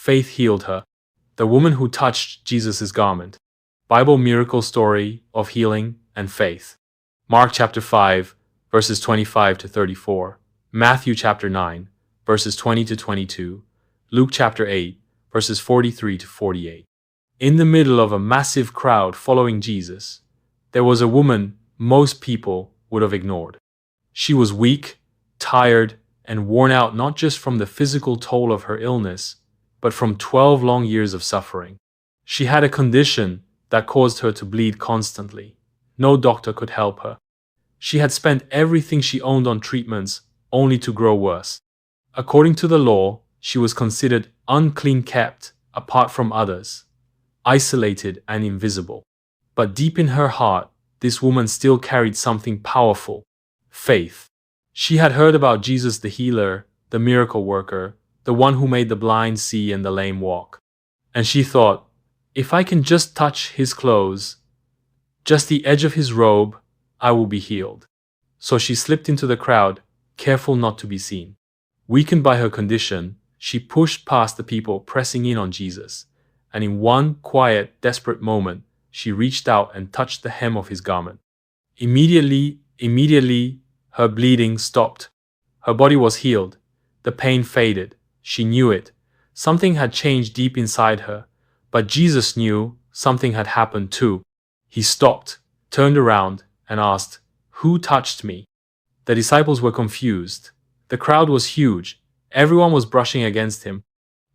faith healed her. The woman who touched Jesus' garment. Bible miracle story of healing and faith. Mark chapter 5, verses 25 to 34. Matthew chapter 9, verses 20 to 22. Luke chapter 8, verses 43 to 48. In the middle of a massive crowd following Jesus, there was a woman most people would have ignored. She was weak, tired, and worn out not just from the physical toll of her illness, but from 12 long years of suffering. She had a condition that caused her to bleed constantly. No doctor could help her. She had spent everything she owned on treatments only to grow worse. According to the law, she was considered unclean, kept apart from others, isolated and invisible. But deep in her heart, this woman still carried something powerful: faith. She had heard about Jesus the healer, the miracle worker, the one who made the blind see and the lame walk. And she thought, if I can just touch his clothes, just the edge of his robe, I will be healed. So she slipped into the crowd, careful not to be seen. Weakened by her condition, she pushed past the people pressing in on Jesus, and in one quiet, desperate moment, she reached out and touched the hem of his garment. Immediately, her bleeding stopped. Her body was healed. The pain faded. She knew it. Something had changed deep inside her. But Jesus knew something had happened too. He stopped, turned around, and asked, "Who touched me?" The disciples were confused. The crowd was huge. Everyone was brushing against him.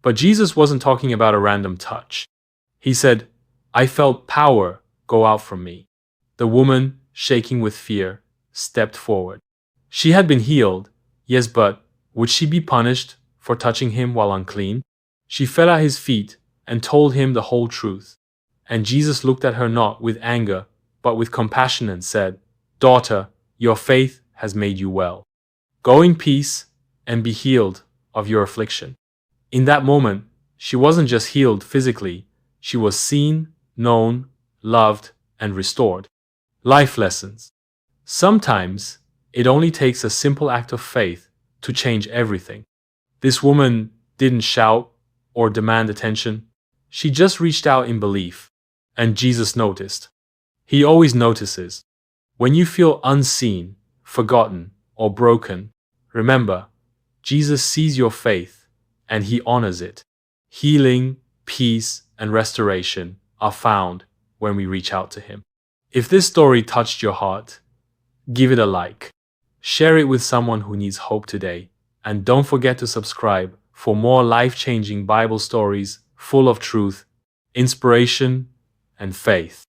But Jesus wasn't talking about a random touch. He said, "I felt power go out from me." The woman, shaking with fear, stepped forward. She had been healed, yes, but would she be punished for touching him while unclean? She fell at his feet and told him the whole truth. And Jesus looked at her not with anger, but with compassion and said, "Daughter, your faith has made you well. Go in peace and be healed of your affliction." In that moment, she wasn't just healed physically, she was seen, known, loved, and restored. Life lessons. Sometimes, it only takes a simple act of faith to change everything. This woman didn't shout or demand attention. She just reached out in belief, and Jesus noticed. He always notices. When you feel unseen, forgotten, or broken, remember, Jesus sees your faith, and he honors it. Healing, peace, and restoration are found when we reach out to him. If this story touched your heart, give it a like. Share it with someone who needs hope today, and don't forget to subscribe for more life-changing Bible stories full of truth, inspiration, and faith.